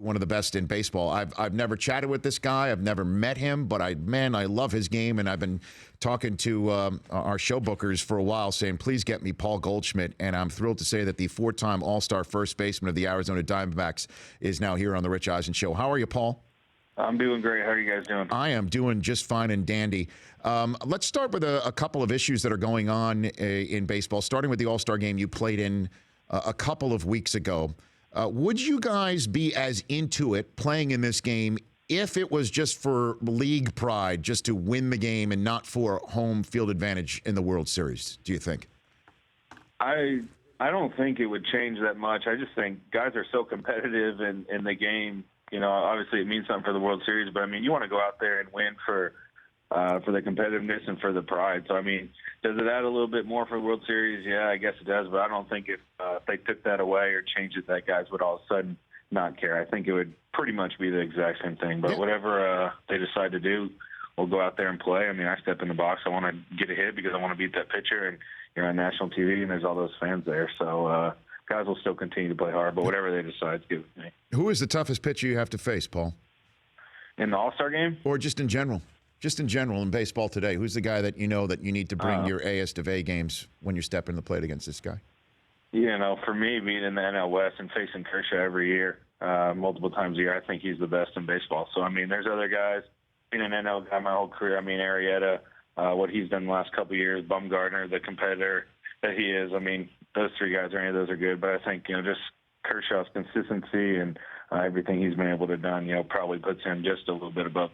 one of the best in baseball. I've never chatted with this guy. I've never met him, but I love his game, and I've been talking to our show bookers for a while saying, please get me Paul Goldschmidt, and I'm thrilled to say that the 4-time All-Star first baseman of the Arizona Diamondbacks is now here on the Rich Eisen Show. How are you, Paul? I'm doing great. How are you guys doing? I am doing just fine and dandy. Let's start with a couple of issues that are going on in baseball, starting with the All-Star game you played in a couple of weeks ago. Would you guys be as into it playing in this game if it was just for league pride, just to win the game and not for home field advantage in the World Series, do you think? I don't think it would change that much. I just think guys are so competitive in the game. You know, obviously it means something for the World Series, but I mean, you want to go out there and win for the competitiveness and for the pride. So, I mean, does it add a little bit more for the World Series? Yeah, I guess it does, but I don't think if they took that away or changed it, that guys would all of a sudden not care. I think it would pretty much be the exact same thing. But whatever they decide to do, we'll go out there and play. I mean, I step in the box. I want to get a hit because I want to beat that pitcher, and you're on national TV, and there's all those fans there. So guys will still continue to play hard, but whatever they decide to do with me. Who is the toughest pitcher you have to face, Paul? In the All-Star game? Or just in general? Just in general in baseball today, who's the guy that you know that you need to bring your AS to A games when you're stepping the plate against this guy? You know, for me, being in the NL West and facing Kershaw every year, multiple times a year, I think he's the best in baseball. So, I mean, there's other guys. Being an NL guy my whole career, I mean, Arrieta, what he's done the last couple of years, Bumgarner, the competitor that he is. I mean, those three guys, or any of those are good. But I think, you know, just Kershaw's consistency and everything he's been able to do, you know, probably puts him just a little bit above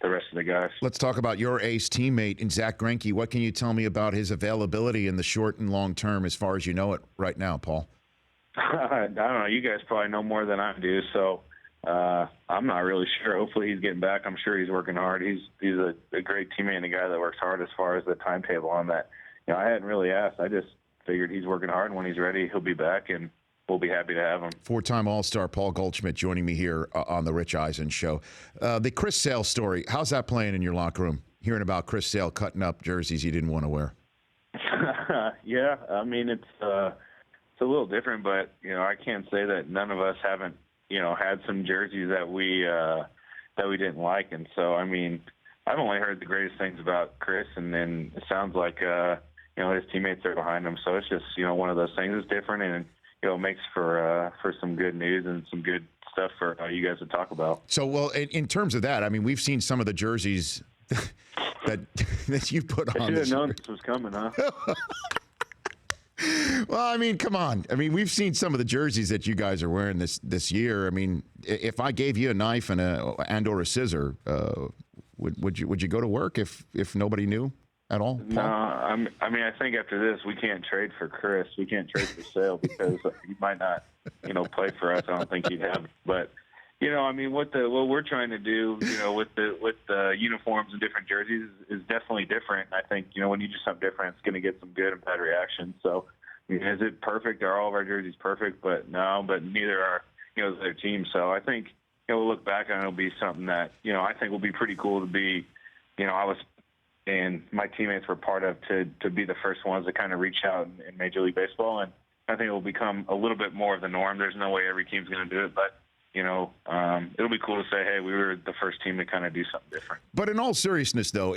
the rest of the guys. Let's talk about your ace teammate in Zach Greinke. What can you tell me about his availability in the short and long term as far as you know it right now, Paul? I don't know. You guys probably know more than I do, so I'm not really sure. Hopefully he's getting back. I'm sure he's working hard. He's a great teammate and a guy that works hard as far as the timetable on that. You know, I hadn't really asked. I just figured he's working hard, and when he's ready, he'll be back, and we'll be happy to have him. 4-time All-Star Paul Goldschmidt joining me here on the Rich Eisen Show. The Chris Sale story, how's that playing in your locker room? Hearing about Chris Sale cutting up jerseys he didn't want to wear. Yeah, I mean, it's a little different, but, you know, I can't say that none of us haven't, you know, had some jerseys that we didn't like. And so, I mean, I've only heard the greatest things about Chris, and then it sounds like, you know, his teammates are behind him. So it's just, you know, one of those things. It's different, and, you know, it makes for some good news and some good stuff for you guys to talk about. So, well, in terms of that, I mean, we've seen some of the jerseys that you put on. I should have known this was coming, huh? Well, I mean, come on. I mean, we've seen some of the jerseys that you guys are wearing this year. I mean, if I gave you a knife and or a scissor, would you go to work if nobody knew at all, Paul? No, I mean, I think after this, we can't trade for Chris. We can't trade for Sale because he might not, you know, play for us. I don't think he'd have. But, you know, I mean, what we're trying to do, you know, with the uniforms and different jerseys is definitely different. I think, you know, when you do something different, it's going to get some good and bad reactions. So, I mean, is it perfect? Are all of our jerseys perfect? But no, but neither are, you know, their teams. So I think, you know, we'll look back and it'll be something that, you know, I think will be pretty cool to be, you know, and my teammates were part of to be the first ones to kind of reach out in Major League Baseball. And I think it will become a little bit more of the norm. There's no way every team's going to do it, but, you know, it'll be cool to say, hey, we were the first team to kind of do something different. But in all seriousness, though,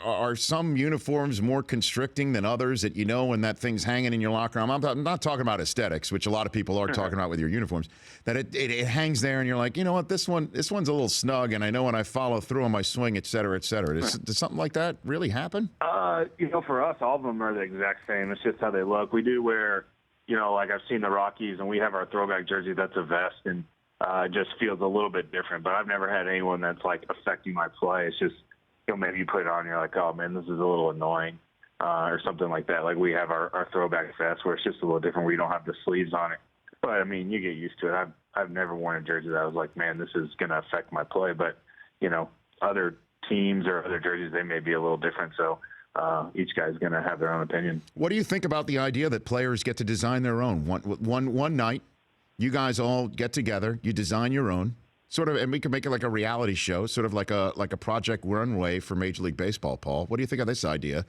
are some uniforms more constricting than others that, you know, when that thing's hanging in your locker room? I'm not talking about aesthetics, which a lot of people are talking about with your uniforms, that it hangs there and you're like, you know what, this one's a little snug, and I know when I follow through on my swing, et cetera, et cetera. Does something like that really happen? You know, for us, all of them are the exact same. It's just how they look. We do wear, you know, like I've seen the Rockies, and we have our throwback jersey that's a vest, and it just feels a little bit different. But I've never had anyone that's, like, affecting my play. It's just, you know, maybe you put it on and you're like, oh, man, this is a little annoying or something like that. Like we have our throwback vest where it's just a little different where you don't have the sleeves on it. But, I mean, you get used to it. I've never worn a jersey that I was like, man, this is going to affect my play. But, you know, other teams or other jerseys, they may be a little different. So each guy's going to have their own opinion. What do you think about the idea that players get to design their own? One night, you guys all get together, you design your own, sort of, and we can make it like a reality show, sort of like a Project Runway for Major League Baseball, Paul. What do you think of this idea?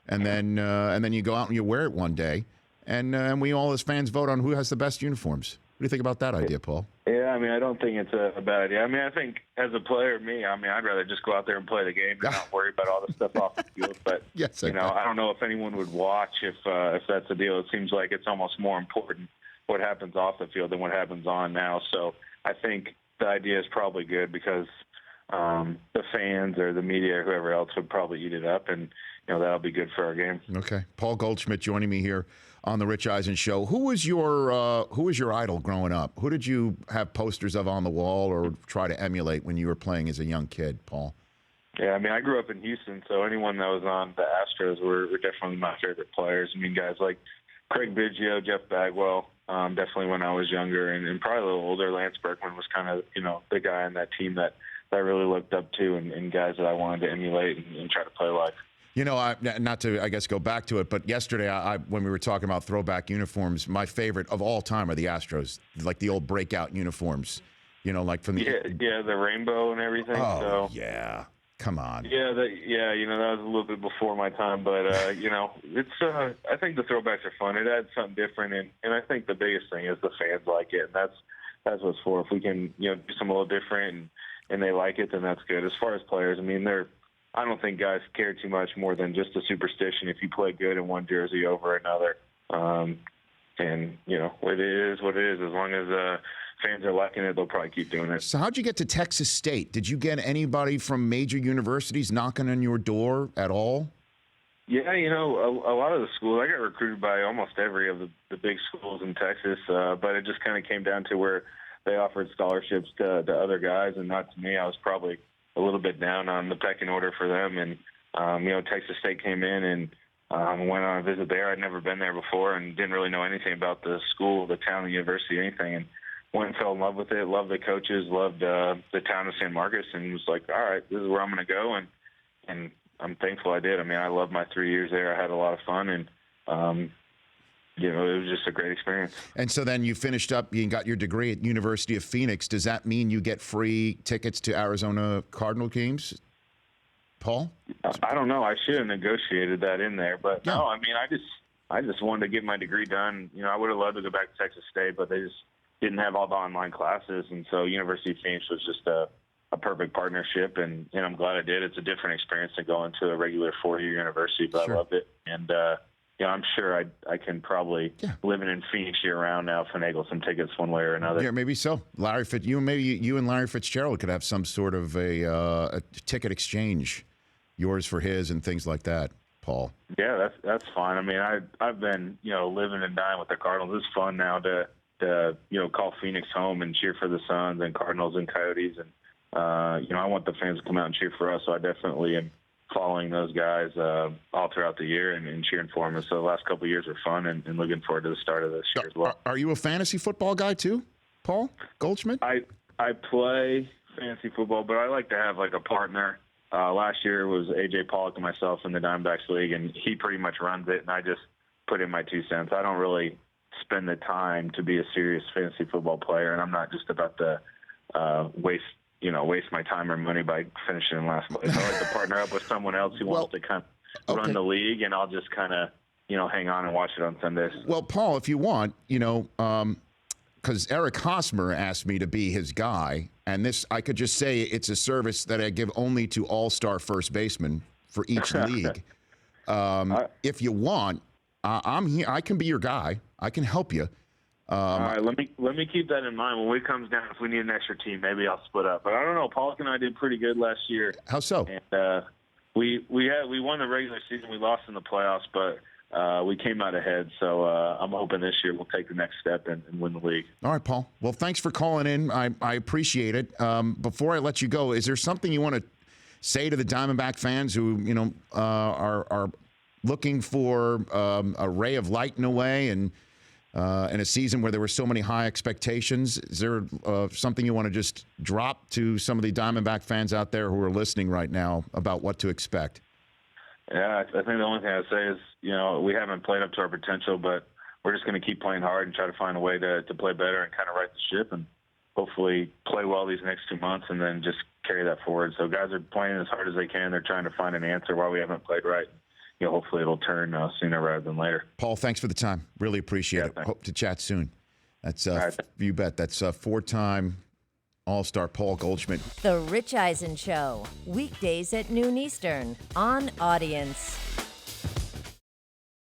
And then you go out and you wear it one day, and we all as fans vote on who has the best uniforms. What do you think about that idea, Paul? Yeah, I mean, I don't think it's a bad idea. I mean, I think as a player, I'd rather just go out there and play the game and not worry about all the stuff off the field. But, yes, I don't know if anyone would watch if that's the deal. It seems like it's almost more important what happens off the field than what happens on now. So I think the idea is probably good because the fans or the media or whoever else would probably eat it up, and that'll be good for our game. Okay, Paul Goldschmidt joining me here on the Rich Eisen Show. Who was your idol growing up? Who did you have posters of on the wall or try to emulate when you were playing as a young kid, Paul? Yeah, I mean, I grew up in Houston, so anyone that was on the Astros were definitely my favorite players. I mean, guys like Craig Biggio, Jeff Bagwell, definitely when I was younger, and probably a little older. Lance Berkman was kind of the guy on that team that I really looked up to, and guys that I wanted to emulate and try to play like. Not to, I guess, go back to it, but yesterday when we were talking about throwback uniforms, my favorite of all time are the Astros, like the old breakout uniforms, like from the the rainbow and everything. Oh, yeah. Come on. Yeah, that was a little bit before my time, but it's. I think the throwbacks are fun. It adds something different, and I think the biggest thing is the fans like it, and that's what it's for. If we can do something a little different and they like it, then that's good. As far as players, I mean, I don't think guys care too much more than just a superstition if you play good in one jersey over another. And it is what it is. As long as fans are liking it, they'll probably keep doing it. So how'd you get to Texas State? Did you get anybody from major universities knocking on your door at all? Yeah, a lot of the schools, I got recruited by almost every of the big schools in Texas, but it just kind of came down to where they offered scholarships to other guys and not to me. I was probably a little bit down on the pecking order for them, and Texas State came in and went on a visit there. I'd never been there before and didn't really know anything about the school, the town, the university, anything, and went and fell in love with it, loved the coaches, loved the town of San Marcos, and was like, all right, this is where I'm going to go, and I'm thankful I did. I mean, I loved my 3 years there. I had a lot of fun, and it was just a great experience. And so then you finished up, you got your degree at University of Phoenix. Does that mean you get free tickets to Arizona Cardinal games, Paul? I don't know. I should have negotiated that in there. But no, I mean, I just wanted to get my degree done. I would have loved to go back to Texas State, but they just didn't have all the online classes. And so University of Phoenix was just a perfect partnership, and I'm glad I did. It's a different experience than going to a regular 4-year university, but sure. I loved it. And, I'm sure I can probably living in Phoenix year round now finagle some tickets one way or another. Yeah, maybe so. You and Larry Fitzgerald could have some sort of a ticket exchange, yours for his and things like that, Paul. Yeah, that's fine. I mean, I've been living and dying with the Cardinals. It's fun now to call Phoenix home and cheer for the Suns and Cardinals and Coyotes, and I want the fans to come out and cheer for us. So I definitely am following those guys all throughout the year and cheering for them. So the last couple of years were fun, and looking forward to the start of this year as well. Are you a fantasy football guy too, Paul Goldschmidt? I play fantasy football, but I like to have like a partner. Last year was A.J. Pollock and myself in the Diamondbacks League, and he pretty much runs it, and I just put in my 2 cents. I don't really spend the time to be a serious fantasy football player, and I'm not just about to waste my time or money by finishing in last place. I like to partner up with someone else who wants to kind of run the league, and I'll just kind of, hang on and watch it on Sundays. Well, Paul, if you want, because Eric Hosmer asked me to be his guy, and this, I could just say it's a service that I give only to all-star first basemen for each league. If you want, I'm here. I can be your guy. I can help you. All right, let me keep that in mind. When it comes down, if we need an extra team, maybe I'll split up. But I don't know. Pollock and I did pretty good last year. How so? And we won the regular season. We lost in the playoffs, but we came out ahead. So I'm hoping this year we'll take the next step and win the league. All right, Paul. Well, thanks for calling in. I appreciate it. Before I let you go, is there something you want to say to the Diamondback fans who are looking for a ray of light in a way, and in a season where there were so many high expectations? Is there something you want to just drop to some of the Diamondback fans out there who are listening right now about what to expect? Yeah, I think the only thing I'd say is, we haven't played up to our potential, but we're just going to keep playing hard and try to find a way to play better and kind of right the ship, and hopefully play well these next 2 months and then just carry that forward. So guys are playing as hard as they can. They're trying to find an answer why we haven't played right. Hopefully it'll turn sooner rather than later. Paul, thanks for the time. Really appreciate it. Thanks. Hope to chat soon. That's right. You bet. That's 4-time All-Star Paul Goldschmidt. The Rich Eisen Show, weekdays at noon Eastern on Audience.